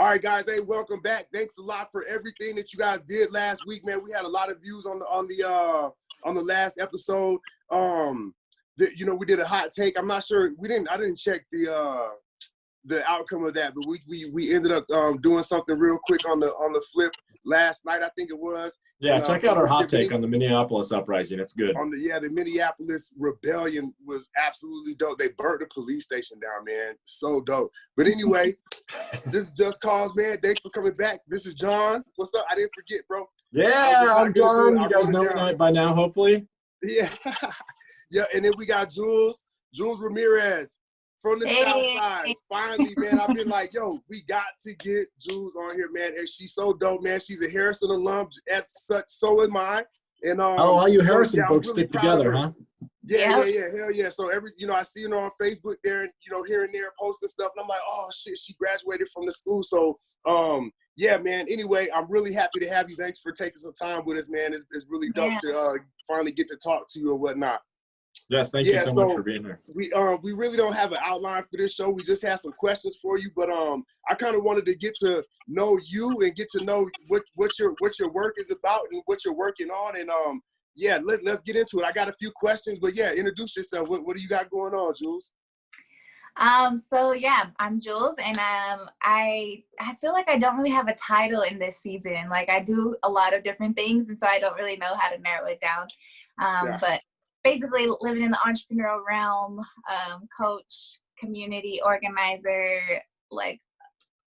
All right, guys. Hey, welcome back. Thanks a lot for everything that you guys did last week, man. We had a lot of views on the last episode. We did a hot take. I'm not sure. I didn't check the outcome of that, but we ended up doing something real quick on the flip last night, I think it was. Yeah, check out our hot take on the Minneapolis uprising. It's good. The Minneapolis rebellion was absolutely dope. They burnt the police station down, man. So dope. But anyway, this is Just Cause, man. Thanks for coming back. This is John. What's up? I didn't forget, bro. Yeah, I'm John. You guys know me by now, hopefully. Yeah. Yeah, and then we got Juelz Ramirez from the South Side. Finally, man, I've been like, yo, we got to get Juelz on here, man. And she's so dope, man. She's a Harrison alum, as such, so am I. And all you Harrison folks really stick together, huh? Yeah, hell yeah. So I see her on Facebook there, and here and there posting stuff, and I'm like, oh shit, she graduated from the school. So yeah, man. Anyway, I'm really happy to have you. Thanks for taking some time with us, man. It's really dope to finally get to talk to you or whatnot. Yes, thank you so much for being here. We really don't have an outline for this show. We just have some questions for you, but I kind of wanted to get to know you and get to know what your work is about and what you're working on. And yeah, let's get into it. I got a few questions, but yeah, introduce yourself. What do you got going on, Juelz? So yeah, I'm Juelz, and I feel like I don't really have a title in this season. Like, I do a lot of different things, and so I don't really know how to narrow it down. But basically, living in the entrepreneurial realm, coach, community organizer, like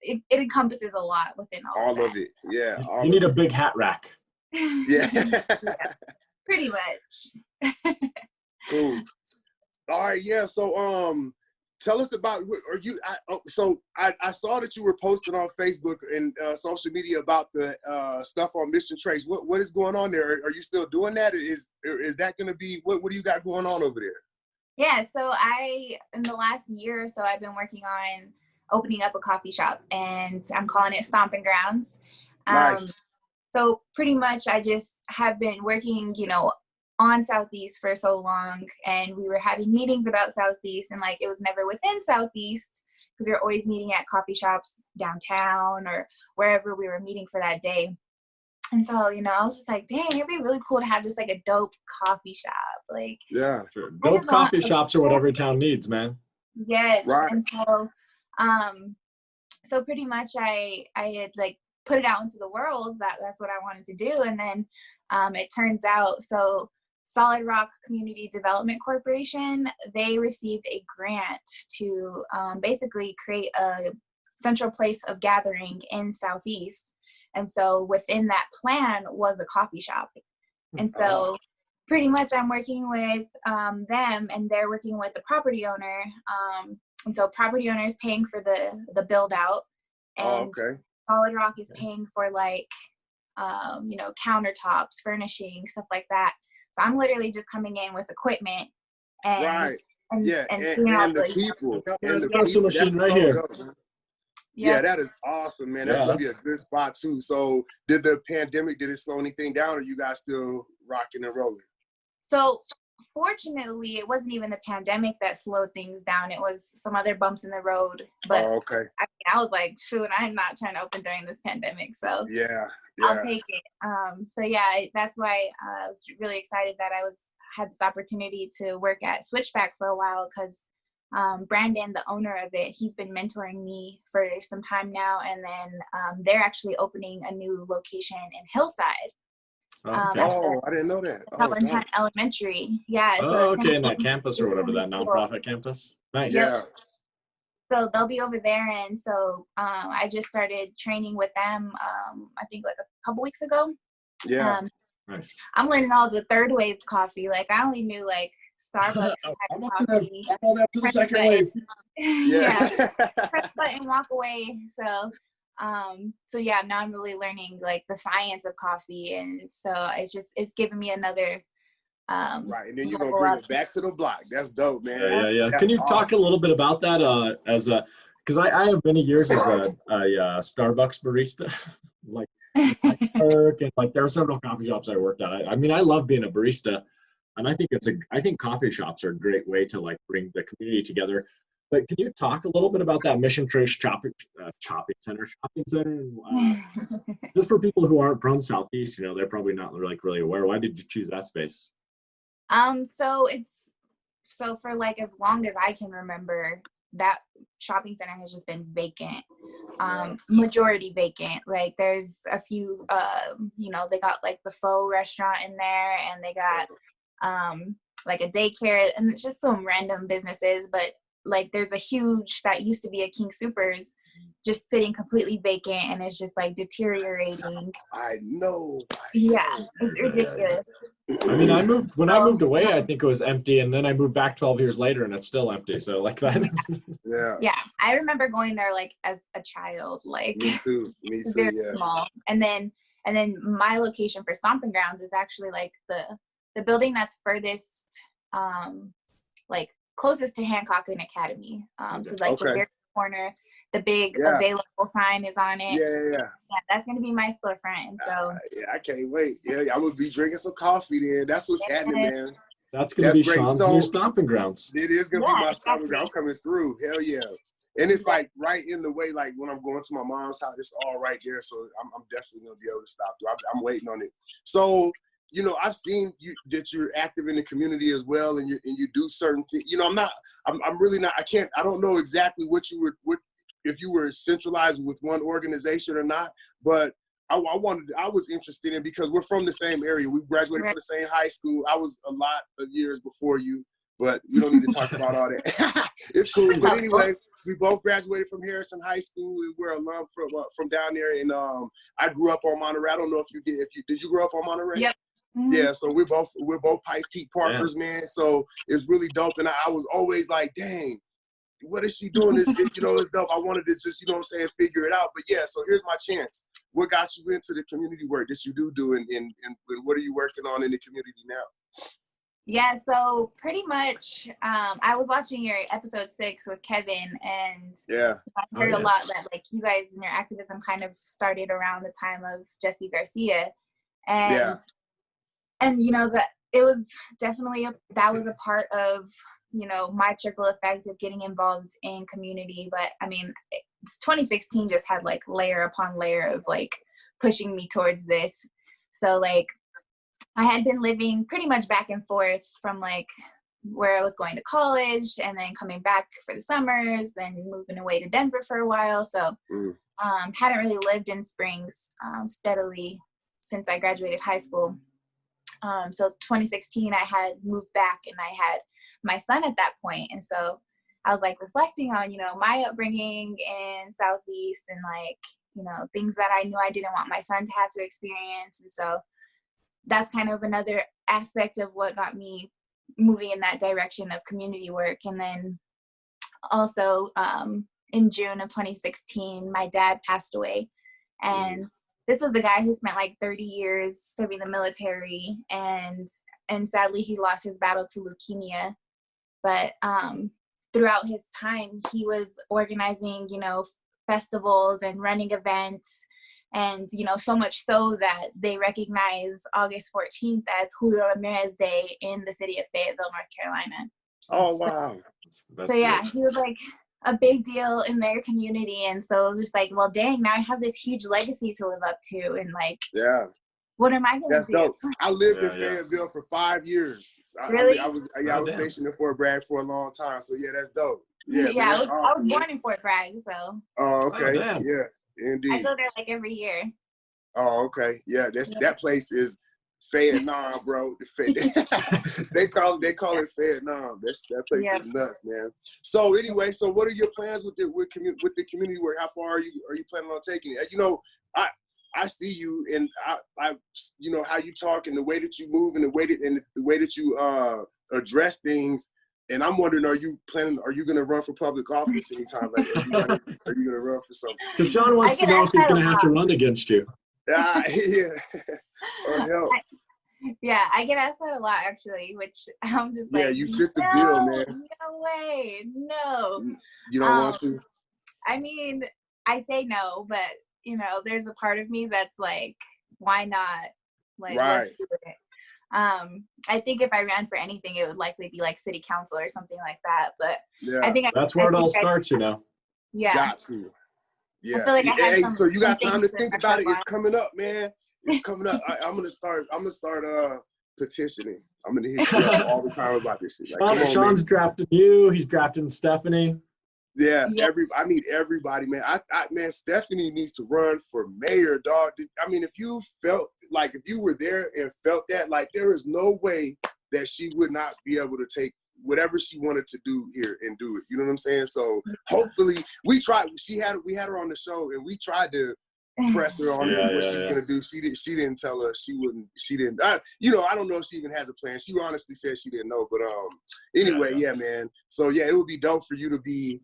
it encompasses a lot within all of it. Yeah. You need a big hat rack. Yeah. Pretty much. Cool. All right. Yeah. So tell us about. I saw that you were posting on Facebook and social media about the stuff on Mission Trace. What is going on there? Are you still doing that? Is that going to be what do you got going on over there? Yeah, so in the last year or so, I've been working on opening up a coffee shop, and I'm calling it Stomping Grounds. Nice. So pretty much I just have been working, on Southeast for so long, and we were having meetings about Southeast, and like it was never within Southeast because we were always meeting at coffee shops downtown or wherever we were meeting for that day. And so, I was just like, dang, it'd be really cool to have just like a dope coffee shop. Like, yeah, sure. Dope coffee shops are what every town needs, man. Yes. Right. And so pretty much I had like put it out into the world that's what I wanted to do. And then it turns out, so Solid Rock Community Development Corporation, they received a grant to basically create a central place of gathering in Southeast. And so within that plan was a coffee shop. And so pretty much I'm working with them, and they're working with the property owner. And so property owner is paying for the build out, and Solid Rock is paying for like, countertops, furnishing, stuff like that. So I'm literally just coming in with equipment and the people. And the people. Machine right here. Yeah, that is awesome, man. That's gonna be a good spot too. So did the pandemic, did it slow anything down, or you guys still rocking and rolling? So fortunately, it wasn't even the pandemic that slowed things down. It was some other bumps in the road. But I was like, shoot, I'm not trying to open during this pandemic. So yeah. I'll take it. So yeah, that's why I was really excited that I had this opportunity to work at Switchback for a while, because Brandon, the owner of it, he's been mentoring me for some time now, and then they're actually opening a new location in Hillside. I didn't know that. Nice. Elementary. Yeah. In that campus or whatever, that nonprofit campus. Nice. Yeah. So they'll be over there, and so I just started training with them. I think like a couple weeks ago. Yeah. Nice. I'm learning all the third wave coffee. Like, I only knew like Starbucks I'm coffee. on up to the second wave. Yeah. Press button, walk away. So yeah, now I'm really learning like the science of coffee, and so it's giving me another right, and then you're gonna bring it back to the block. That's dope, man. Yeah. Can you talk a little bit about that because I have many years as a Starbucks barista, like work, and like there are several coffee shops I worked at. I mean, I love being a barista, and I think coffee shops are a great way to like bring the community together. But can you talk a little bit about that Mission Trace shopping center? Just for people who aren't from Southeast, they're probably not like really aware. Why did you choose that space? So for like as long as I can remember, that shopping center has just been vacant. Majority vacant. Like there's a few they got like the faux restaurant in there, and they got like a daycare, and it's just some random businesses. But like there's a huge, that used to be a King Soopers, just sitting completely vacant, and it's just like deteriorating. I know. Yeah, it's ridiculous. I mean, when I moved away, I think it was empty, and then I moved back 12 years later, and it's still empty. So like that. Yeah, I remember going there like as a child, like me too. very Yeah. small. And then my location for Stomping Grounds is actually like the building that's furthest, like closest to Hancock and Academy. So like the very corner, the big available sign is on it. Yeah, that's gonna be my storefront. And so I can't wait. Yeah, I'm gonna be drinking some coffee there. That's what's happening, man. That's gonna be Sean's new stomping grounds. It is gonna be my stomping ground. I'm coming through. Hell yeah. And it's like right in the way, like when I'm going to my mom's house, it's all right there. So I'm definitely gonna be able to stop through. I'm waiting on it. So, I've seen that you're active in the community as well, and you do certain things. I'm really not. I don't know exactly if you were centralized with one organization or not, but I was interested in, because we're from the same area. We graduated from the same high school. I was a lot of years before you, but we don't need to talk about all that. It's cool. But anyway, we both graduated from Harrison High School. We're alum from down there, and I grew up on Monterey. I don't know if you did. Did you grow up on Monterey? Yep. Mm-hmm. Yeah, so we're both Pikes Peak Parkers, man. So it's really dope, and I was always like, dang, what is she doing? It's dope. I wanted to just, figure it out. But yeah, so here's my chance. What got you into the community work that you do, and what are you working on in the community now? Yeah, so pretty much, I was watching your episode 6 with Kevin, and I heard a lot that like you guys and your activism kind of started around the time of Jesse Garcia, and that it was definitely that was a part of my trickle effect of getting involved in community. But I mean, 2016 just had like layer upon layer of like pushing me towards this. So like I had been living pretty much back and forth from like where I was going to college, and then coming back for the summers, then moving away to Denver for a while. So hadn't really lived in Springs steadily since I graduated high school. So 2016 I had moved back, and I had my son at that point. And so I was like reflecting on, my upbringing in Southeast, and like, things that I knew I didn't want my son to have to experience. And so that's kind of another aspect of what got me moving in that direction of community work. And then also in June of 2016, my dad passed away. And this was a guy who spent like 30 years serving the military, and sadly he lost his battle to leukemia. But throughout his time, he was organizing, festivals and running events, and so much so that they recognize August 14th as Juelz Ramirez Day in the city of Fayetteville, North Carolina. Oh wow! So yeah, he was like a big deal in their community, and so it was just like, well, dang, now I have this huge legacy to live up to, and like, what am I gonna do? That's dope. I lived in Fayetteville for 5 years. Really? I was stationed in Fort Bragg for a long time. So yeah, that's dope. Yeah, I was born in Fort Bragg, so. Oh, okay. Yeah, indeed. I go there like every year. Oh, okay. Yeah, that place is Fayetteville, bro. They call it Fayetteville. That place is nuts, man. So anyway, so what are your plans with the community work? How far are you planning on taking it? I see you, and I how you talk, and the way that you move, and the way that you address things. And I'm wondering, are you going to run for public office anytime? Like, are you going to run for something? Because John wants to know if he's going to have to run against you. Yeah. Or help. Yeah, I get asked that a lot, actually, which I'm just like, you fit the bill, man. No way, no. You don't want to? I mean, I say no, but there's a part of me that's like, why not? Like, right. let's do it. I think if I ran for anything, it would likely be like city council or something like that. But Yeah. I think That's where it all starts, you know. Yeah. Got to. Yeah. I feel like I have Hey, some, so you got some time to things think that about it. I It's coming up, man. It's coming up. I'm gonna start petitioning. I'm gonna hit you up all the time about this shit. Like, come on, Sean's man. drafting you. He's drafting Stephanie. Yeah, Yeah. I need everybody, man. Man, Stephanie needs to run for mayor, dog. I mean, if you were there and felt that, like, there is no way that she would not be able to take whatever she wanted to do here and do it. You know what I'm saying? So hopefully we tried. We had her on the show and we tried to press her on what she's gonna do. She didn't tell us. She didn't. You know, I don't know if she even has a plan. She honestly said she didn't know. But anyway, yeah, man. So yeah, it would be dope for you to be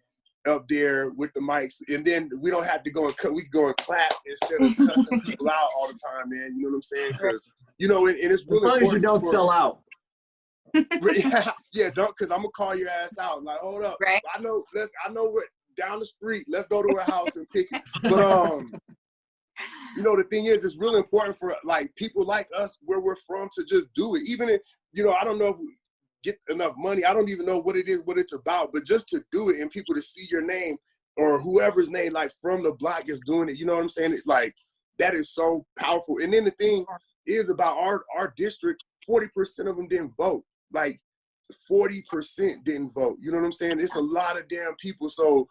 up there with the mics, and then we don't have to go and cut. We can go and clap instead of cussing people out all the time, man. You know what I'm saying? Because you know, and it's really important. As long as you don't sell out. Yeah, don't, because I'm gonna call your ass out. Like, hold up, Right. I know what down the street. Let's go to her house and pick it. But you know, the thing is, it's really important for like people like us where we're from to just do it. Even if, you know, I don't know if we get enough money. I don't even know what it is, what it's about, but just to do it and people to see your name or whoever's name, like from the block is doing it. You know what I'm saying? It, like, that is so powerful. And then the thing is about our district, 40% of them didn't vote. Like 40% didn't vote. You know what I'm saying? It's a lot of damn people. So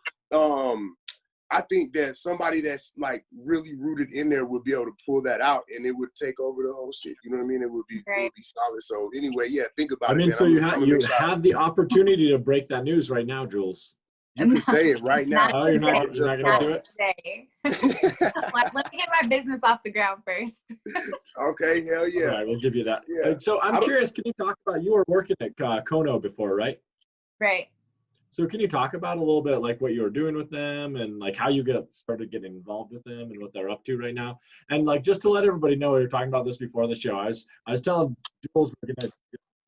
I think that somebody that's like really rooted in there would be able to pull that out, and it would take over the whole shit. You know what I mean? It would be solid. So anyway, yeah, think about it, man. So you have the opportunity to break that news right now, Juelz. You can say it right now. Oh, you're not going to do it? Let me get my business off the ground first. Okay, hell yeah. All right, we'll give you that. Yeah. So I'm curious, can you talk about, you were working at Kono before, right? Right. So can you talk about a little bit like what you were doing with them and like how you started getting involved with them and what they're up to right now? And like, just to let everybody know, we were talking about this before the show. I was telling Juelz we're going to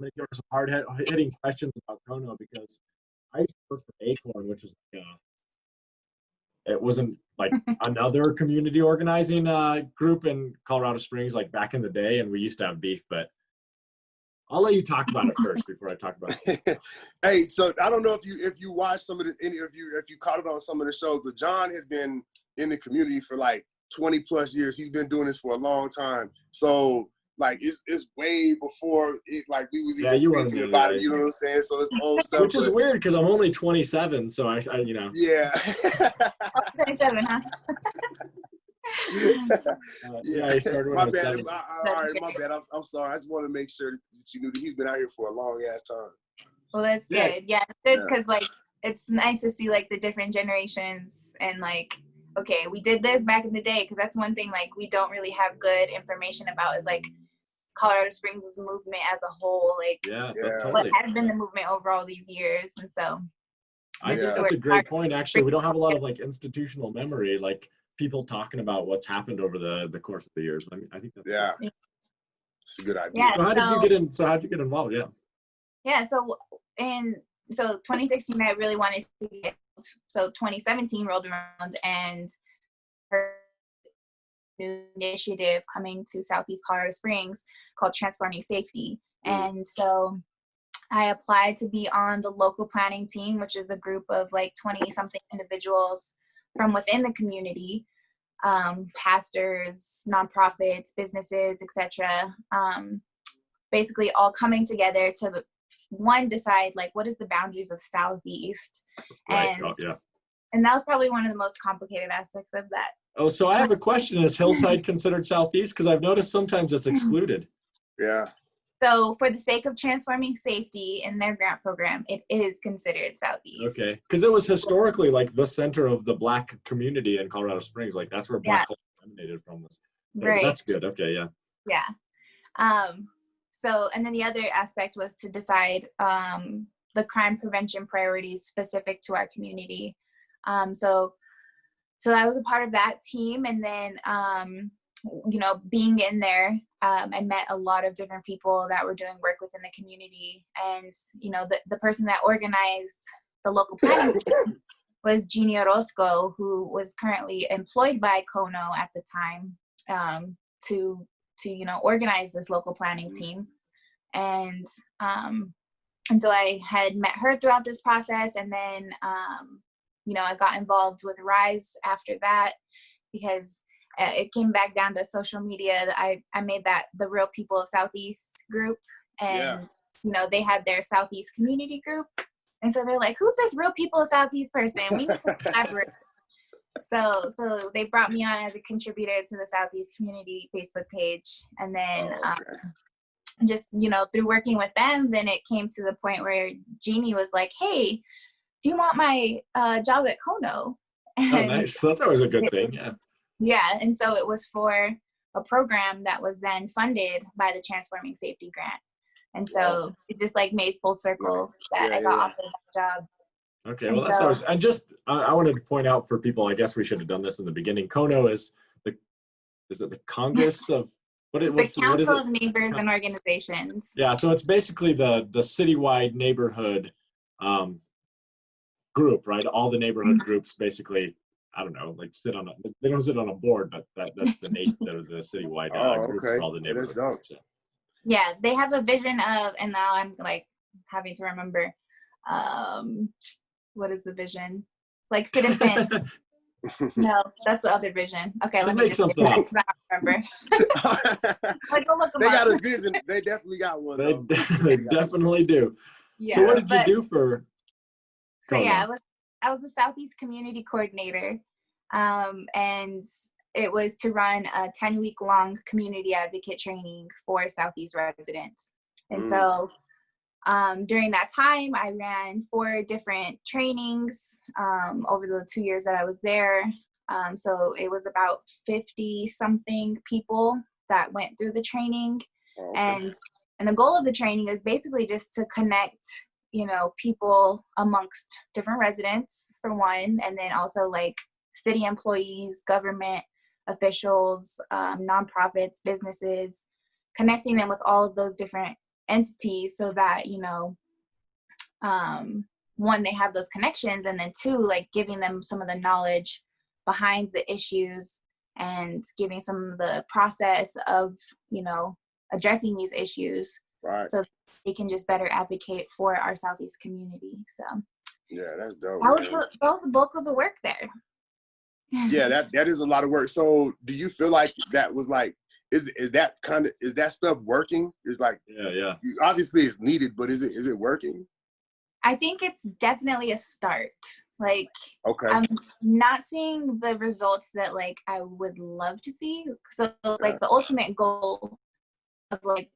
give her some hard-hitting questions about Kono, because I used to work for Acorn, which was it wasn't like another community organizing group in Colorado Springs like back in the day, and we used to have beef, but I'll let you talk about it first before I talk about it. Hey, so I don't know if you watched if you caught it on some of the shows, but John has been in the community for like 20 plus years. He's been doing this for a long time. So like it's way before we was even thinking about it. You know what I'm saying? So it's old stuff. Which is weird because I'm only 27, so I you know. Yeah. 27, huh? Yeah, he started when I was 7. All right, my bad. I'm sorry. I just want to make sure that you knew that he's been out here for a long ass time. Well, that's good. Yeah, it's good because like it's nice to see like the different generations and like, okay, we did this back in the day, because that's one thing like we don't really have good information about is like Colorado Springs' movement as a whole. Like, totally. what has been the movement over all these years, and so. I think that's a great point. Actually, we don't have a lot of like institutional memory, like people talking about what's happened over the course of the years. I think that's cool. It's a good idea. Yeah, so how'd you get involved? Yeah, so 2016 I really wanted to get, so 2017 rolled around and her new initiative coming to Southeast Colorado Springs called Transforming Safety. And so I applied to be on the local planning team, which is a group of like 20 something individuals from within the community, pastors, nonprofits, businesses, etc. Basically all coming together to decide like what is the boundaries of Southeast. Right. And that was probably one of the most complicated aspects of that. Oh, so I have a question. Is Hillside considered Southeast? Because I've noticed sometimes it's excluded. Yeah. So for the sake of Transforming Safety in their grant program, it is considered Southeast. Okay. Because it was historically like the center of the Black community in Colorado Springs. Like that's where Black culture emanated from. Right. That's good. Okay. Yeah. Yeah. So, and then the other aspect was to decide the crime prevention priorities specific to our community. So I was a part of that team, and then, being in there, I met a lot of different people that were doing work within the community. And, the person that organized the local planning team was Jeannie Orozco, who was currently employed by Kono at the time to organize this local planning team. And so I had met her throughout this process, and then I got involved with Rise after that, because it came back down to social media. I made that the Real People of Southeast group, and they had their Southeast community group, and so they're like, who's this Real People of Southeast person? We need to collaborate. So they brought me on as a contributor to the Southeast community Facebook page, and then just through working with them, then it came to the point where Jeannie was like, hey, do you want my job at Kono? Oh, nice. That's always a good thing. Yeah, and so it was for a program that was then funded by the Transforming Safety Grant. And so it just like made full circle that I got offered that job. Okay, well, that's always, and just, I wanted to point out for people, I guess we should have done this in the beginning. Kono is is it the Congress of, the Council of Neighbors and Organizations. Yeah, so it's basically the citywide neighborhood group, right? All the neighborhood groups basically, I don't know, like they don't sit on a board, but that's the citywide group for all the neighborhood groups. Yeah, they have a vision of, and now I'm like having to remember, what is the vision? Like citizen. No, that's the other vision. Okay, let me just something up. I don't remember. They got a vision. They definitely got one. They definitely do. Yeah. So what did you do for? So yeah, I was the Southeast Community Coordinator, and it was to run a 10-week-long community advocate training for Southeast residents. And so during that time, I ran 4 different trainings over the 2 years that I was there. So it was about 50-something people that went through the training. And the goal of the training is basically just to connect, people amongst different residents, for one, and then also like city employees, government officials, nonprofits, businesses, connecting them with all of those different entities so that, one, they have those connections, and then 2, like giving them some of the knowledge behind the issues and giving some of the process of, addressing these issues. Right. So they can just better advocate for our Southeast community. So yeah, that's dope. That was the bulk of the work there. Yeah, that is a lot of work. So do you feel like that was like, is that stuff working? Is like, yeah. Obviously it's needed, but is it working? I think it's definitely a start. Like, okay, I'm not seeing the results that like I would love to see. So like the ultimate goal of like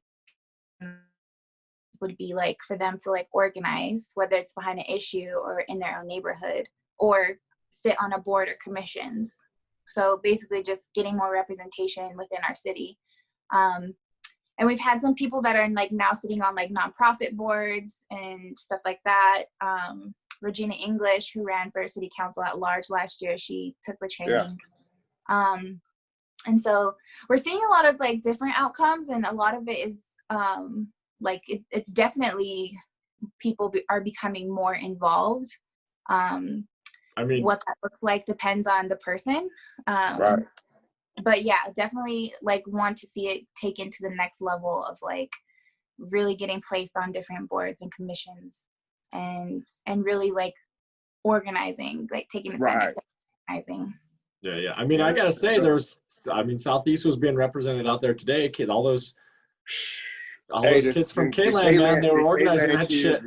would be like for them to like organize, whether it's behind an issue or in their own neighborhood, or sit on a board or commissions. So basically just getting more representation within our city. And we've had some people that are like now sitting on like nonprofit boards and stuff like that. Regina English, who ran for city council at large last year, she took the training. And so we're seeing a lot of like different outcomes, and a lot of it is like it's definitely people are becoming more involved. I mean, what that looks like depends on the person. Right. But yeah, definitely like want to see it taken to the next level of like really getting placed on different boards and commissions, and really like organizing, like taking the time to organizing. Yeah. I mean, I gotta say, Southeast was being represented out there today. All those kids from K-Land, man, they were organizing that shit.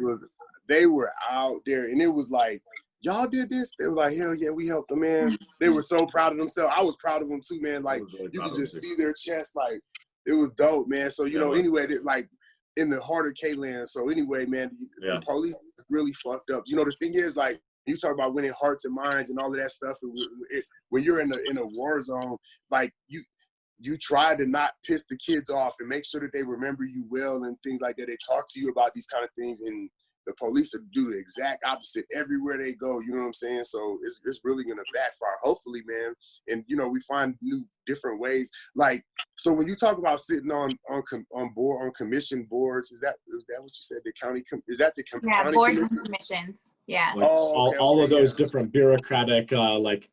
They were out there, and it was like, y'all did this? They were like, hell yeah, we helped them, man. They were so proud of themselves. I was proud of them too, man. Like, really you could just see their chest. Like, it was dope, man. So, anyway, like, in the heart of K-Land. So, anyway, man, the police really fucked up. The thing is, like, you talk about winning hearts and minds and all of that stuff. And when you're in a war zone, like, you try to not piss the kids off and make sure that they remember you well and things like that. They talk to you about these kind of things, and the police do the exact opposite everywhere they go. You know what I'm saying? So it's really gonna backfire, hopefully, man. And we find new different ways. Like, so when you talk about sitting on commission boards, is that what you said? The county is that the county boards commission? and commissions. Yeah. Like all of those different bureaucratic like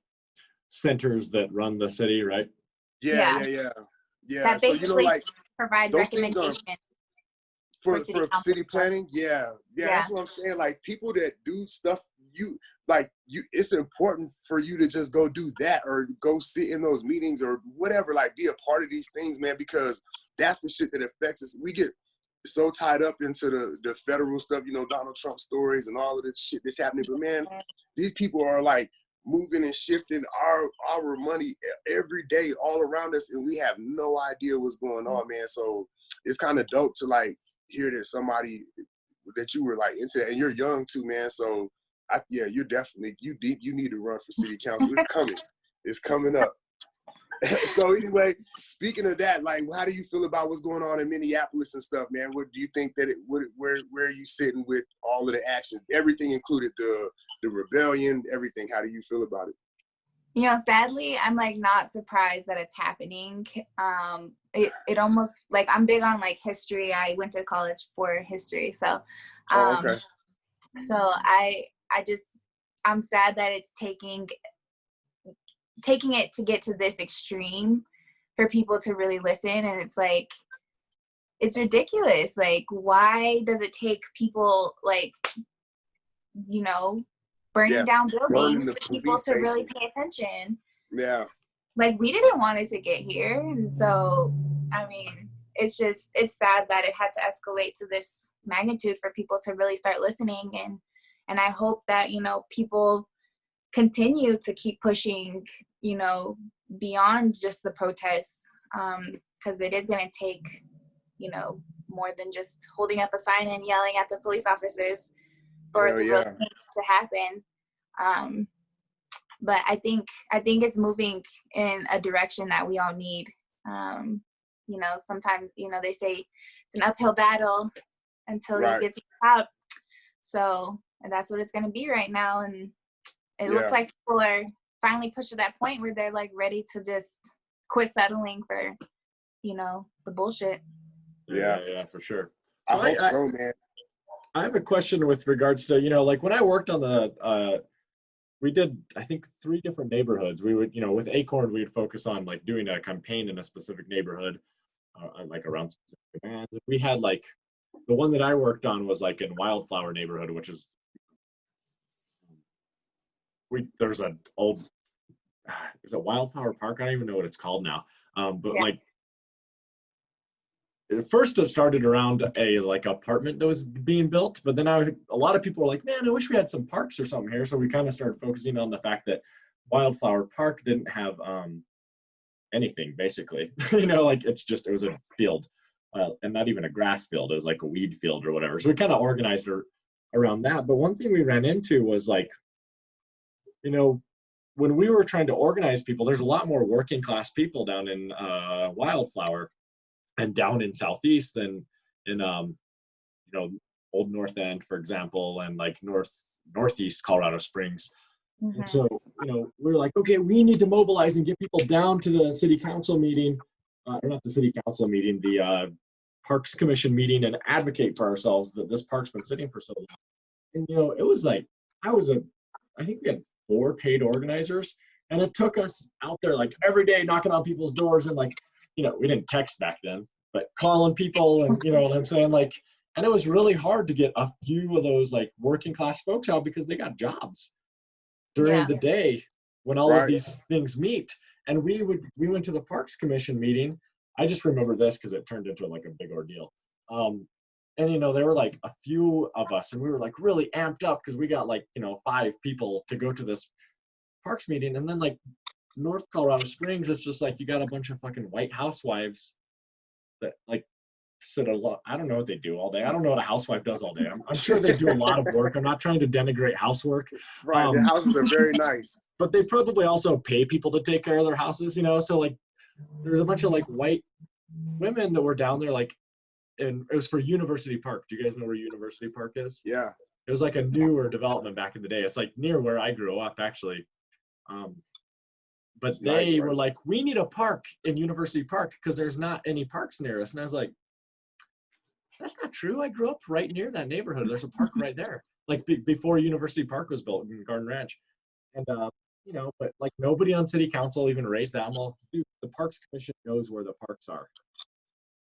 centers that run the city, right? Yeah. That So basically like provide those recommendations. for city council city stuff. planning. Yeah, Yeah. that's what I'm saying. Like people that do stuff, it's important for you to just go do that or go sit in those meetings or whatever, like be a part of these things, man, because that's the shit that affects us. We get so tied up into the federal stuff, you know, Donald Trump stories and all of this shit that's happening. But man, these people are like moving and shifting our money every day all around us, and we have no idea what's going on, man. So it's kind of dope to like hear that somebody that you were like into that, and you're young too, man. So you're definitely you need to run for city council. It's coming. It's coming up. So anyway, speaking of that, like, how do you feel about what's going on in Minneapolis and stuff, man? What do you think that where are you sitting with all of the actions, everything included, the rebellion, everything? How do you feel about it? You know, sadly, I'm like not surprised that it's happening. It almost like I'm big on like history. I went to college for history, so Okay. So I'm sad that it's taking it to get to this extreme for people to really listen. And it's like, it's ridiculous. Like, why does it take people like, you know, burning down buildings for people to really pay attention? Yeah. Like, we didn't want it to get here. And so, I mean, it's sad that it had to escalate to this magnitude for people to really start listening. And I hope that, you know, people continue to keep pushing, you know, beyond just the protests, because it is going to take, you know, more than just holding up a sign and yelling at the police officers for the real things to happen. But I think it's moving in a direction that we all need. You know, sometimes, you know, they say it's an uphill battle until you get to the top. So, and that's what it's going to be right now. And it looks like people are finally pushed to that point where they're like ready to just quit settling for, you know, the bullshit. Yeah, for sure. I hope so, man. I have a question with regards to, you know, like when I worked on the, we did, I think, 3 different neighborhoods. We would, you know, with Acorn, we would focus on like doing a campaign in a specific neighborhood, like around specific demands. We had like, the one that I worked on was like in Wildflower neighborhood, which is, there's an old, is it Wildflower Park? I don't even know what it's called now. But like, at first it started around a like apartment that was being built, but then a lot of people were like, man, I wish we had some parks or something here. So we kind of started focusing on the fact that Wildflower Park didn't have anything basically. You know, like it was a field, and not even a grass field. It was like a weed field or whatever. So we kind of organized around that. But one thing we ran into was like, you know, when we were trying to organize people, there's a lot more working class people down in Wildflower and down in Southeast than in you know, Old North End, for example, and like Northeast Colorado Springs. And so, you know, we were like, okay, we need to mobilize and get people down to the city council meeting, or not the city council meeting, the Parks Commission meeting, and advocate for ourselves that this park's been sitting for so long. And you know, it was like, I think we had 4 paid organizers, and it took us out there like every day knocking on people's doors, and like, you know, we didn't text back then, but calling people, and you know what I'm saying, like, and it was really hard to get a few of those like working class folks out because they got jobs during the day when all of these things meet. And we went to the Parks Commission meeting. I just remember this because it turned into like a big ordeal. And you know, there were like a few of us, and we were like really amped up because we got like, you know, 5 people to go to this Parks meeting. And then like North Colorado Springs, it's just like you got a bunch of fucking white housewives that like sit a lot. I don't know what they do all day. I don't know what a housewife does all day. I'm sure they do a lot of work. I'm not trying to denigrate housework. Right, the houses are very nice. But they probably also pay people to take care of their houses, you know? So like there's a bunch of like white women that were down there, like, and it was for University Park. Do you guys know where University Park is? Yeah. It was like a newer development back in the day. It's like near where I grew up, actually. But they were like, we need a park in University Park because there's not any parks near us. And I was like, that's not true. I grew up right near that neighborhood. There's a park right there. Like before University Park was built in Garden Ranch. And, you know, but like nobody on city council even raised that. I'm all, dude, the Parks Commission knows where the parks are.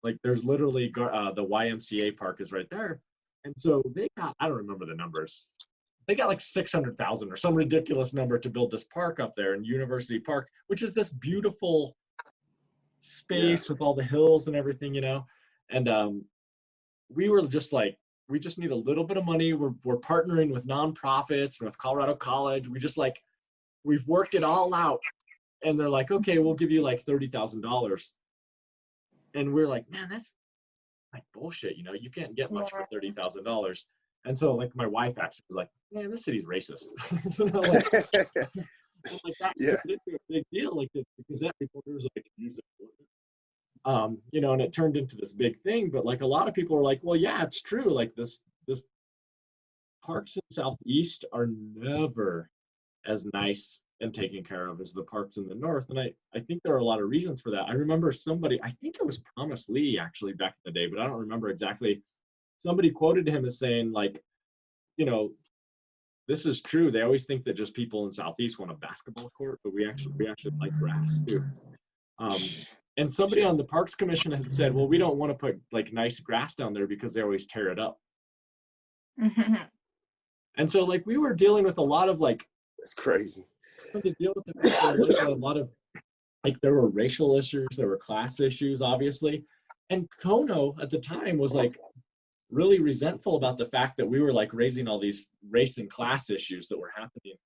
Like there's literally the YMCA park is right there. And so they got, I don't remember the numbers. They got like 600,000 or some ridiculous number to build this park up there in University Park, which is this beautiful space with all the hills and everything, you know. And we were just like, we just need a little bit of money. We're partnering with nonprofits and with Colorado College. We've worked it all out. And they're like, okay, we'll give you like $30,000. And we're like, man, that's like bullshit. You know, you can't get much for $30,000. And so like my wife actually was like, man, this city's racist. You know, like that turned into a big deal. Like the Gazette reporters like, you know, and it turned into this big thing. But like a lot of people are like, well, yeah, it's true. Like this parks in Southeast are never as nice and taken care of as the parks in the North. And I think there are a lot of reasons for that. I remember somebody, I think it was Promise Lee actually back in the day, but I don't remember exactly. Somebody quoted him as saying like, you know, this is true. They always think that just people in Southeast want a basketball court, but we actually like grass too. And somebody on the Parks Commission had said, well, we don't want to put like nice grass down there because they always tear it up. And so like we were dealing with a lot of like, that's crazy. To deal with a lot of like there were racial issues, there were class issues, obviously. And Kono at the time was like really resentful about the fact that we were like raising all these race and class issues that were happening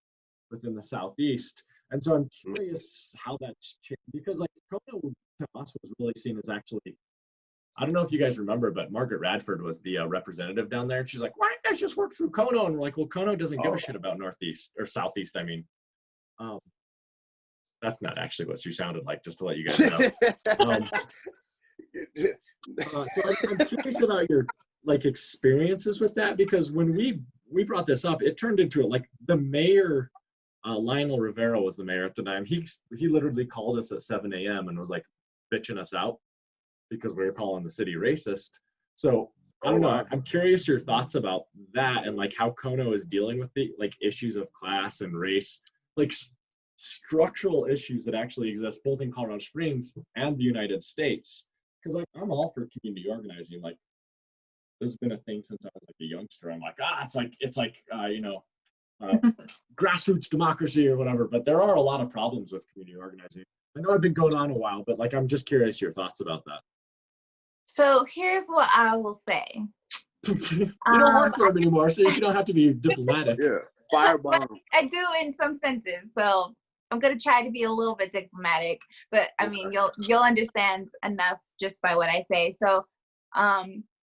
within the Southeast. And so I'm curious how that's changed, because like Kono to us was really seen as actually, I don't know if you guys remember, but Margaret Radford was the representative down there. And she's like, why don't you guys just work through Kono? And we're like, well, Kono doesn't give a shit about Northeast or Southeast. I mean, that's not actually what she sounded like, just to let you guys know. So I'm curious about your like experiences with that, because when we brought this up, it turned into like the mayor, Lionel Rivera was the mayor at the time. He literally called us at 7 a.m. and was like bitching us out because we were calling the city racist. So I don't know. I'm curious your thoughts about that and like how Kono is dealing with the like issues of class and race, like structural issues that actually exist both in Colorado Springs and the United States. Because like I'm all for community organizing. Like this has been a thing since I was like a youngster. I'm like, it's like you know, grassroots democracy or whatever. But there are a lot of problems with community organizing. I know I've been going on a while, but like I'm just curious your thoughts about that. So here's what I will say. You don't work for him anymore, so you don't have to be diplomatic. Yeah, firebomb. I do in some senses, so I'm gonna try to be a little bit diplomatic, but I mean you'll understand enough just by what I say. So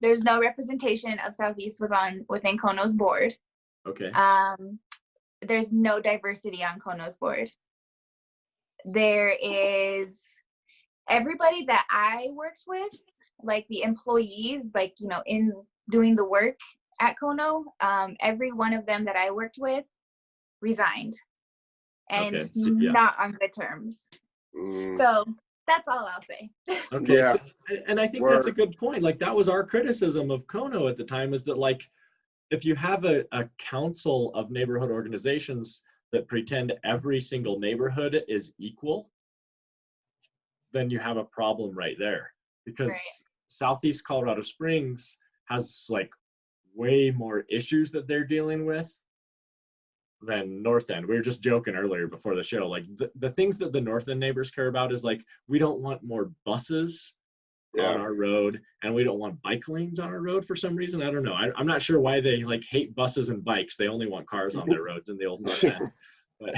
there's no representation of Southeast within Kono's board. Okay. There's no diversity on Kono's board. There is everybody that I worked with, like the employees, like, you know, in doing the work at Kono, every one of them that I worked with resigned, and okay. not on good terms. So that's all I'll say. Okay. Yeah. So, and I think that's a good point. Like that was our criticism of Kono at the time, is that like, if you have a council of neighborhood organizations that pretend every single neighborhood is equal, then you have a problem right there. Because Southeast Colorado Springs has like way more issues that they're dealing with than North End. We were just joking earlier before the show. Like the things that the North End neighbors care about is like, we don't want more buses on our road, and we don't want bike lanes on our road for some reason. I don't know. I'm not sure why they like hate buses and bikes. They only want cars on their roads in the old North End. But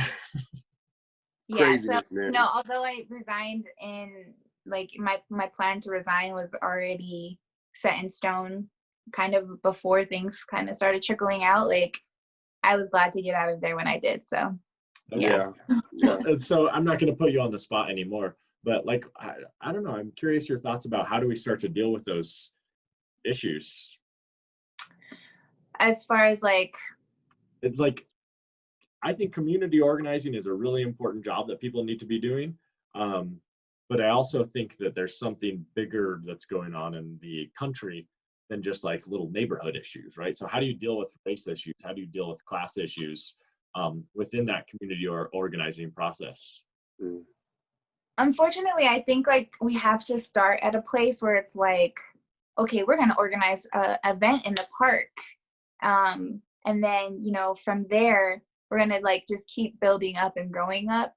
craziness, man. No, although I resigned in like my plan to resign was already set in stone kind of before things kind of started trickling out. Like I was glad to get out of there when I did. So yeah. And so I'm not going to put you on the spot anymore, but like I don't know, I'm curious your thoughts about how do we start to deal with those issues. As far as like, it's like, I think community organizing is a really important job that people need to be doing. But I also think that there's something bigger that's going on in the country than just like little neighborhood issues, right? So how do you deal with race issues? How do you deal with class issues within that community or organizing process? Unfortunately, I think like we have to start at a place where it's like, okay, we're going to organize a event in the park. And then, you know, from there, we're going to like just keep building up and growing up.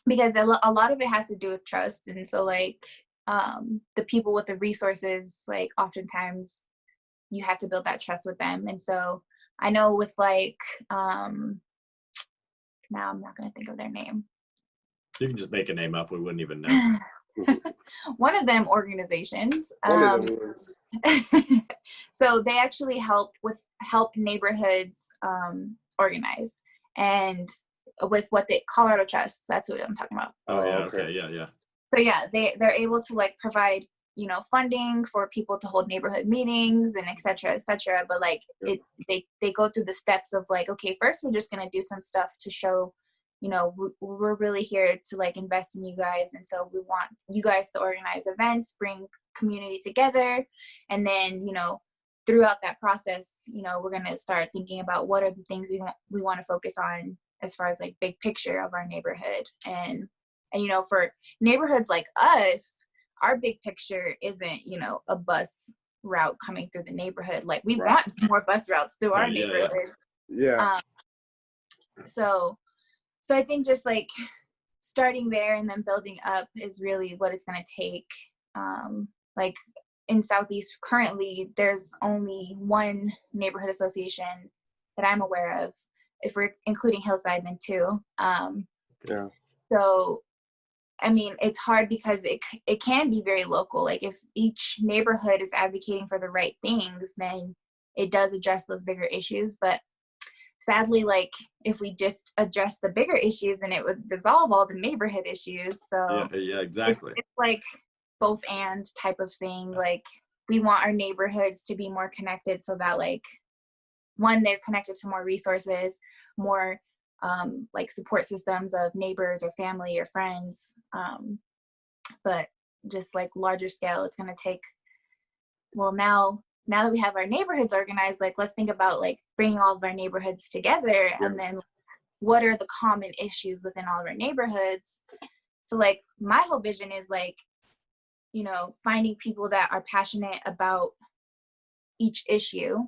Because a lot of it has to do with trust. And so like the people with the resources, like oftentimes you have to build that trust with them. And so I know with like, now I'm not going to think of their name. You can just make a name up. We wouldn't even know. One of them organizations. One of them is. So they actually help neighborhoods organize, and with what they Colorado Trust. That's what I'm talking about. Oh yeah, okay, yeah. So yeah, they're able to like provide, you know, funding for people to hold neighborhood meetings and et cetera, but like they go through the steps of like, okay, first we're just gonna do some stuff to show, you know, we're really here to like invest in you guys, and so we want you guys to organize events, bring community together, and then, you know, throughout that process, you know, we're gonna start thinking about what are the things we want to focus on as far as like big picture of our neighborhood. And you know, for neighborhoods like us, our big picture isn't, you know, a bus route coming through the neighborhood. Like we want more bus routes through our neighborhood. Yeah. So I think just like starting there and then building up is really what it's going to take. Like in Southeast currently, there's only one neighborhood association that I'm aware of. If we're including Hillside, then two. So, I mean, it's hard because it can be very local. Like if each neighborhood is advocating for the right things, then it does address those bigger issues. But sadly, like if we just address the bigger issues, then it would resolve all the neighborhood issues. So yeah, exactly. It's like both and type of thing. Like we want our neighborhoods to be more connected so that like, one, they're connected to more resources, more like support systems of neighbors or family or friends. But just like larger scale, it's going to take, well, now that we have our neighborhoods organized, like let's think about like bringing all of our neighborhoods together, and then what are the common issues within all of our neighborhoods. So like my whole vision is like, you know, finding people that are passionate about each issue,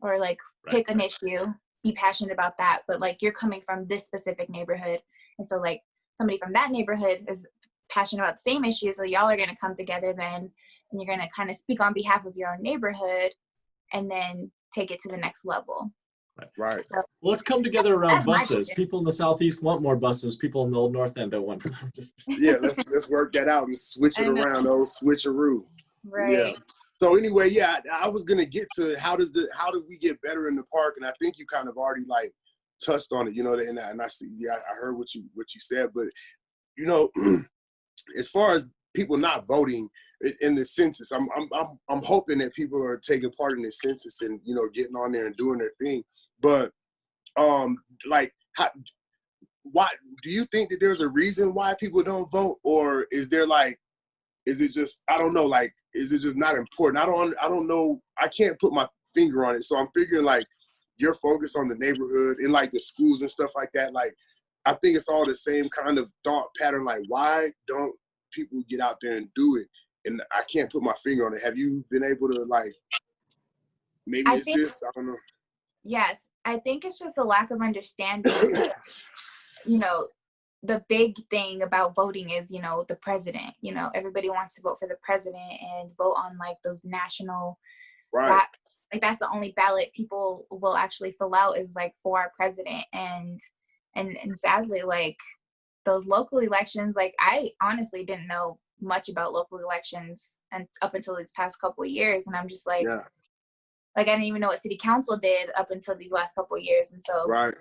or like pick an issue, be passionate about that, but like you're coming from this specific neighborhood, and so like somebody from that neighborhood is passionate about the same issue, so y'all are going to come together then, and you're going to kind of speak on behalf of your own neighborhood and then take it to the next level. Right. So, well, let's come together around buses. People in the Southeast want more buses. People in the Old North End don't want them. Yeah, let's work that out and switch it around, old switcheroo. Right. Yeah. So anyway, yeah, I was gonna get to how do we get better in the park, and I think you kind of already like touched on it, you know, and I see, yeah, I heard what you said, but you know, as far as people not voting in the census, I'm hoping that people are taking part in the census and, you know, getting on there and doing their thing. But like, why do you think that there's a reason why people don't vote, or is there like, is it just, I don't know, like, is it just not important? I don't know. I can't put my finger on it. So I'm figuring like you're focused on the neighborhood and like the schools and stuff like that. Like, I think it's all the same kind of thought pattern. Like, why don't people get out there and do it? And I can't put my finger on it. Have you been able to like, maybe I don't know. Yes. I think it's just a lack of understanding. You know, the big thing about voting is, you know, the president. You know, everybody wants to vote for the president and vote on like those national, like that's the only ballot people will actually fill out is like for our president. And sadly, like those local elections, like I honestly didn't know much about local elections and up until these past couple of years, and I'm just like, like I didn't even know what city council did up until these last couple of years, and so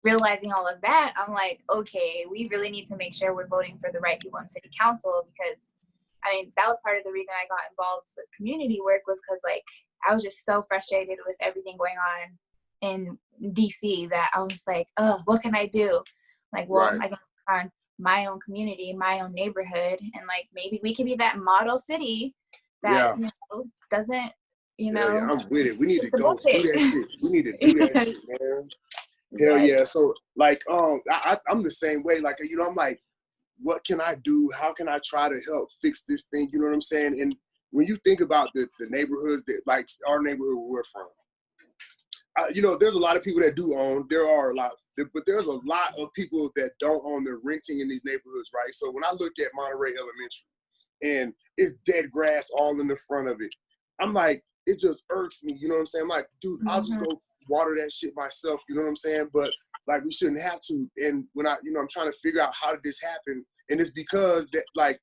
realizing all of that, I'm like, okay, we really need to make sure we're voting for the right people in city council, because I mean, that was part of the reason I got involved with community work, was because like I was just so frustrated with everything going on in DC that I was just like, oh, what can I do? Like, well, I can work on my own community, my own neighborhood, and like maybe we can be that model city that you know, doesn't, you know. Yeah, I'm with it. We need to go do that shit. We need to do that shit, man. Hell yeah. So like I'm the same way. Like, you know, I'm like, what can I do? How can I try to help fix this thing? You know what I'm saying? And when you think about the neighborhoods that, like our neighborhood where we're from, you know, there's a lot of people that do own. There are a lot, but there's a lot of people that don't own. They're renting in these neighborhoods, right? So when I look at Monterey Elementary and it's dead grass all in the front of it, I'm like, it just irks me. You know what I'm saying? I'm like, dude, I'll just go water that shit myself. You know what I'm saying? But like, we shouldn't have to. And when I, you know, I'm trying to figure out how did this happen, and it's because that like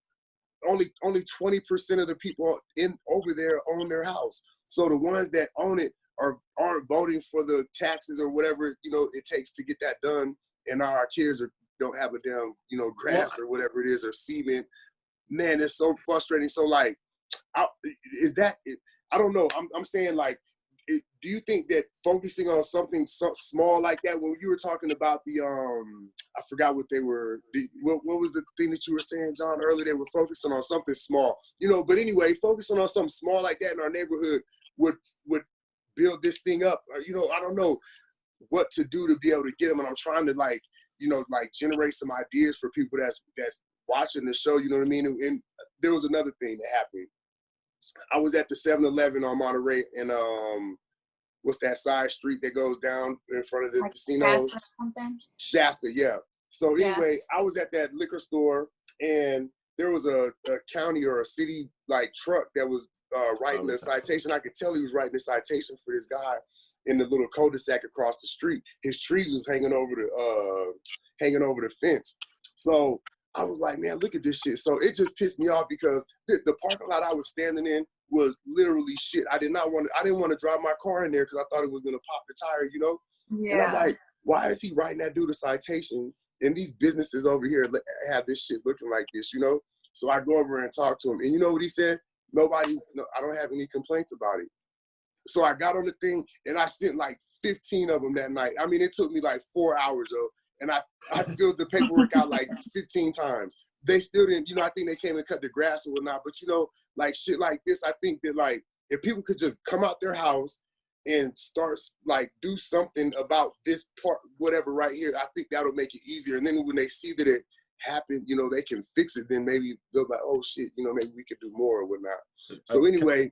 only 20% of the people in over there own their house. So the ones that own it aren't voting for the taxes or whatever, you know, it takes to get that done. And now our kids don't have a damn, you know, grass or whatever it is, or cement. Man, it's so frustrating. So like, I don't know. I'm saying like, do you think that focusing on something so small like that, when you were talking about the, I forgot what they were, what was the thing that you were saying, John, earlier? They were focusing on something small, you know, but anyway, focusing on something small like that in our neighborhood would build this thing up. You know, I don't know what to do to be able to get them. And I'm trying to like, you know, like generate some ideas for people that's watching the show, you know what I mean? And there was another thing that happened. I was at the 7-Eleven on Monterey, and what's that side street that goes down in front of the like casinos? Shasta, yeah. So anyway, I was at that liquor store, and there was a county or a city like truck that was writing a citation. I could tell he was writing a citation for this guy in the little cul-de-sac across the street. His trees was hanging over the fence. So I was like, man, look at this shit. So it just pissed me off because the parking lot I was standing in was literally shit. I didn't want to drive my car in there because I thought it was gonna pop the tire, you know? Yeah. And I'm like, why is he writing that dude a citation? And these businesses over here have this shit looking like this, you know? So I go over and talk to him, and you know what he said? I don't have any complaints about it. So I got on the thing, and I sent like 15 of them that night. I mean, it took me like 4 hours, though. And I filled the paperwork out like 15 times. They still didn't, you know, I think they came and cut the grass or whatnot. But, you know, like shit like this, I think that like, if people could just come out their house and start like do something about this part, whatever right here, I think that'll make it easier. And then when they see that it happened, you know, they can fix it, then maybe they'll be like, oh shit, you know, maybe we could do more or whatnot. So anyway.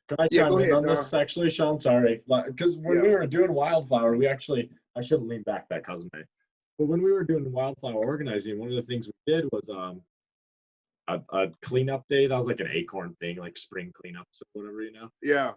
Can I chime in on this actually, Sean? Sorry. Because when we were doing Wildflower, I shouldn't lean back, that cousin me. But when we were doing Wildflower organizing, one of the things we did was a cleanup day. That was like an Acorn thing, like spring cleanups or whatever, you know? Yeah.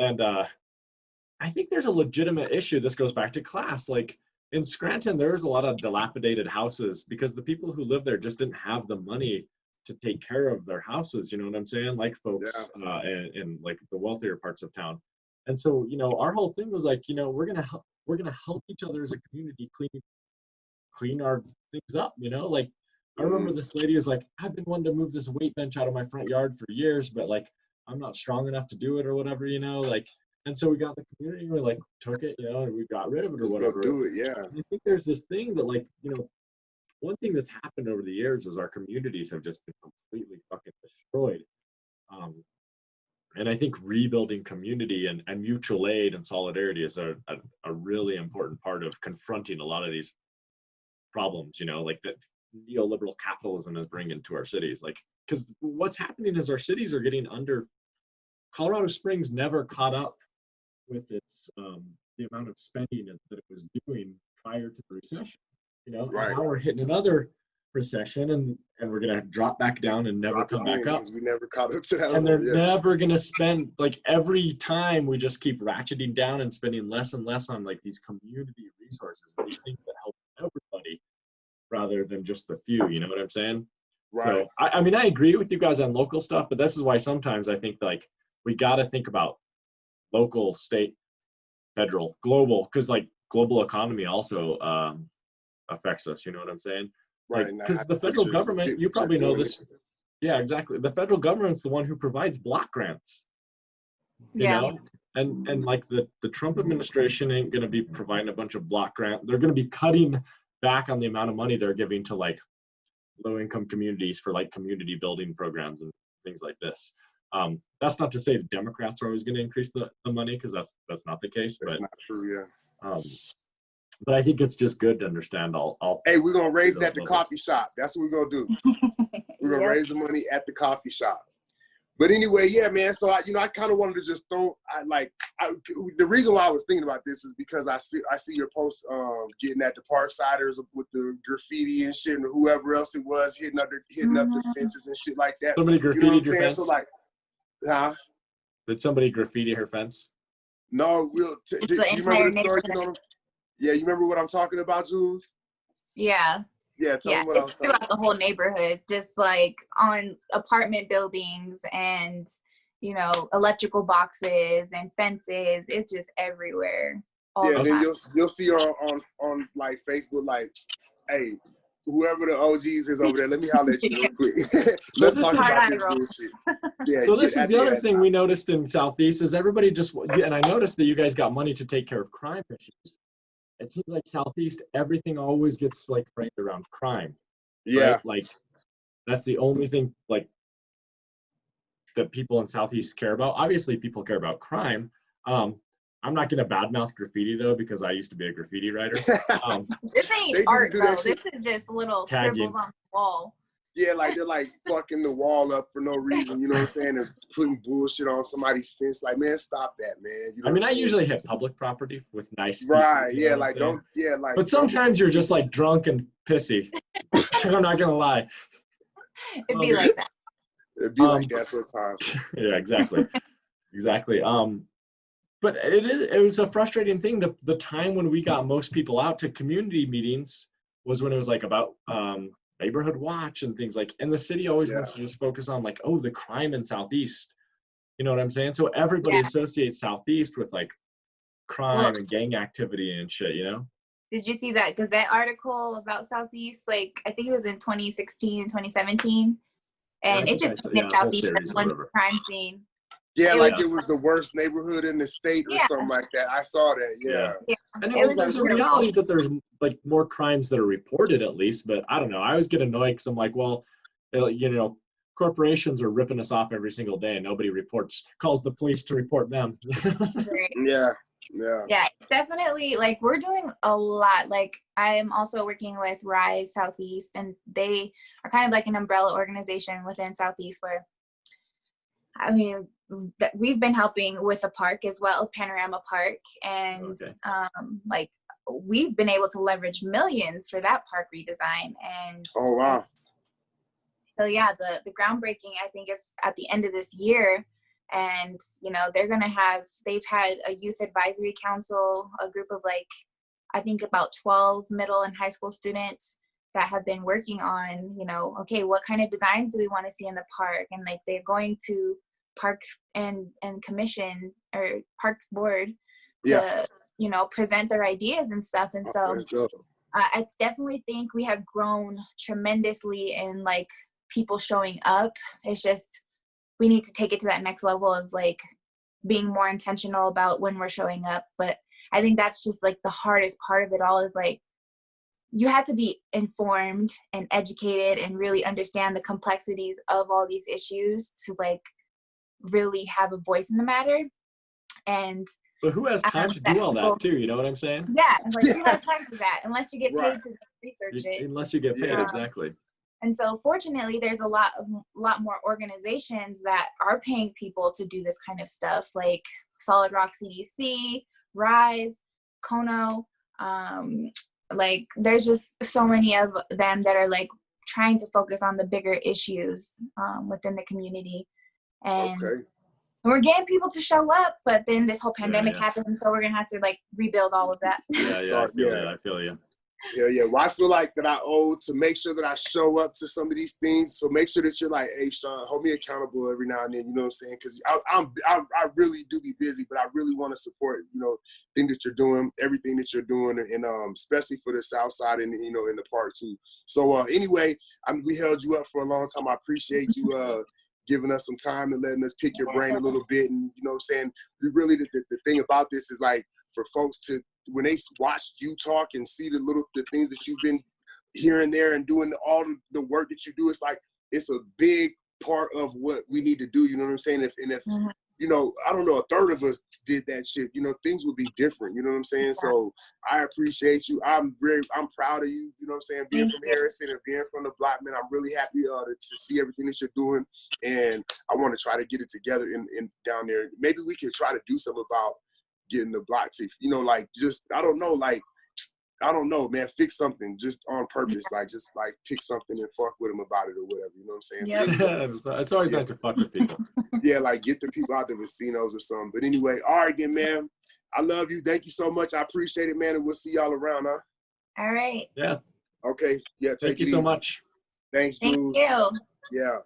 And I think there's a legitimate issue. This goes back to class. Like in Scranton, there's a lot of dilapidated houses because the people who live there just didn't have the money to take care of their houses. You know what I'm saying? Like folks in like the wealthier parts of town. And so, you know, our whole thing was like, you know, we're gonna help each other as a community clean our things up, you know? Like I remember this lady was like, I've been wanting to move this weight bench out of my front yard for years, but like I'm not strong enough to do it or whatever, you know? Like, and so we got the community, we like took it, you know, and we got rid of it or whatever. Let's go do it, yeah. And I think there's this thing that like, you know, one thing that's happened over the years is our communities have just been completely fucking destroyed. And I think rebuilding community and mutual aid and solidarity is a really important part of confronting a lot of these problems, you know, like that neoliberal capitalism is bringing to our cities. Like, because what's happening is our cities are getting Colorado Springs never caught up with its the amount of spending that it was doing prior to the recession. You know, right. Now we're hitting another recession, and we're gonna drop back down and never come back up. We never caught up to that. And they're never gonna spend, like, every time we just keep ratcheting down and spending less and less on like these community resources, these things that help everybody rather than just the few. You know what I'm saying? Right. So I mean, I agree with you guys on local stuff, but this is why sometimes I think like we got to think about local, state, federal, global, because like global economy also affects us. You know what I'm saying? Right. Because the federal government, you probably know this. Yeah, exactly. The federal government's the one who provides block grants. You know? And like the Trump administration ain't going to be providing a bunch of block grant. They're going to be cutting back on the amount of money they're giving to like low income communities for like community building programs and things like this. That's not to say the Democrats are always going to increase the money, because that's not the case. That's not true, yeah. But I think it's just good to understand all. Hey, we're gonna raise it those at the levels. coffee shop. That's what we're gonna do. We're gonna Yep. raise the money at the coffee shop. But anyway, yeah, man. So I kind of wanted to just the reason why I was thinking about this is because I see your post getting at the Parksiders with the graffiti and shit, and whoever else it was hitting up the fences and shit like that. Somebody You know what I'm graffitied your saying? fence? So like, huh? Did somebody graffiti her fence? No, do you remember the story? You know, yeah, you remember what I'm talking about, Jules? Yeah. Yeah, tell them what I was it's talking throughout the whole neighborhood, just like on apartment buildings and, you know, electrical boxes and fences. It's just everywhere. All Yeah, the then time. you'll see her on like Facebook, like, hey, whoever the OGs is over there, let me holler at you real quick. Let's talk about this bullshit. Yeah. So this is the other thing we noticed in Southeast is everybody and I noticed that you guys got money to take care of crime issues. It seems like Southeast, everything always gets like framed around crime. Yeah. Right? Like that's the only thing like that people in Southeast care about. Obviously, people care about crime. I'm not gonna badmouth graffiti though because I used to be a graffiti writer. This ain't art though. This is just little scribbles on the wall. Yeah, like they're like fucking the wall up for no reason, you know what I'm saying? And putting bullshit on somebody's fence. Like, man, stop that, man. You know I mean, I saying? usually hit public property with nice pieces, right, you know yeah, like don't, yeah, like. But sometimes you're just like drunk and pissy. I'm not gonna lie. It'd be like that. It'd be like that sometimes. Yeah, exactly, exactly. But it was a frustrating thing. The time when we got most people out to community meetings was when it was like about neighborhood watch and things like, and the city always wants to just focus on like, oh, the crime in Southeast. You know what I'm saying? So everybody associates Southeast with like crime and gang activity and shit, you know? Did you see that Gazette article about Southeast? Like, I think it was in 2016, 2017. And it just made Southeast as one crime scene. Yeah, like it was the worst neighborhood in the state or something like that. I saw that, yeah. And there's a reality that there's like more crimes that are reported at least, but I don't know. I always get annoyed because I'm like, well, you know, corporations are ripping us off every single day and nobody calls the police to report them. Yeah, it's definitely like we're doing a lot. Like I am also working with Rise Southeast, and they are kind of like an umbrella organization within Southeast where, I mean, we've been helping with a park as well, Panorama Park, and like we've been able to leverage millions for that park redesign. And oh wow. So yeah, the groundbreaking I think is at the end of this year, and you know they've had a youth advisory council, a group of like I think about 12 middle and high school students that have been working on, you know, okay, what kind of designs do we want to see in the park, and like they're going to parks and commission or parks board to you know present their ideas and stuff. And so I definitely think we have grown tremendously in like people showing up. It's just we need to take it to that next level of like being more intentional about when we're showing up. But I think that's just like the hardest part of it all is like you have to be informed and educated and really understand the complexities of all these issues to like really have a voice in the matter. And but who has time to do all that too? You know what I'm saying? Yeah, like who has time for that unless you get paid to research it? Unless you get paid, exactly. And so fortunately, there's a lot more organizations that are paying people to do this kind of stuff, like Solid Rock CDC, Rise, Kono. Like there's just so many of them that are like trying to focus on the bigger issues within the community. And we're getting people to show up, but then this whole pandemic happened, so we're gonna have to like rebuild all of that. I feel you. Yeah. Well, I feel like that I owe to make sure that I show up to some of these things. So make sure that you're like, hey, Sean, hold me accountable every now and then. You know what I'm saying? Because I really do be busy, but I really want to support, you know, things that you're doing, everything that you're doing, and especially for the South Side and you know in the park too. So anyway, we held you up for a long time. I appreciate you giving us some time and letting us pick your brain a little bit. And you know what I'm saying? Really, the thing about this is like for folks to, when they watch you talk and see the things that you've been here and there and doing all the work that you do, it's like, it's a big part of what we need to do. You know what I'm saying? If you know, I don't know, a third of us did that shit, you know, things would be different. You know what I'm saying? So I appreciate you. I'm proud of you. You know what I'm saying? Being from Harrison and being from the block, man, I'm really happy to see everything that you're doing. And I want to try to get it together in down there. Maybe we can try to do something about getting the block to, you know, like just, I don't know, man, fix something just on purpose. Like, just like pick something and fuck with them about it or whatever. You know what I'm saying? Yep. It's always nice to fuck with people. Yeah, like get the people out the Vecinos or something. But anyway, all right then, man. I love you. Thank you so much. I appreciate it, man. And we'll see y'all around, huh? All right. Yeah. Okay. Yeah, take Thank you it so easy. much. Thanks, Thank Jules. you. Yeah.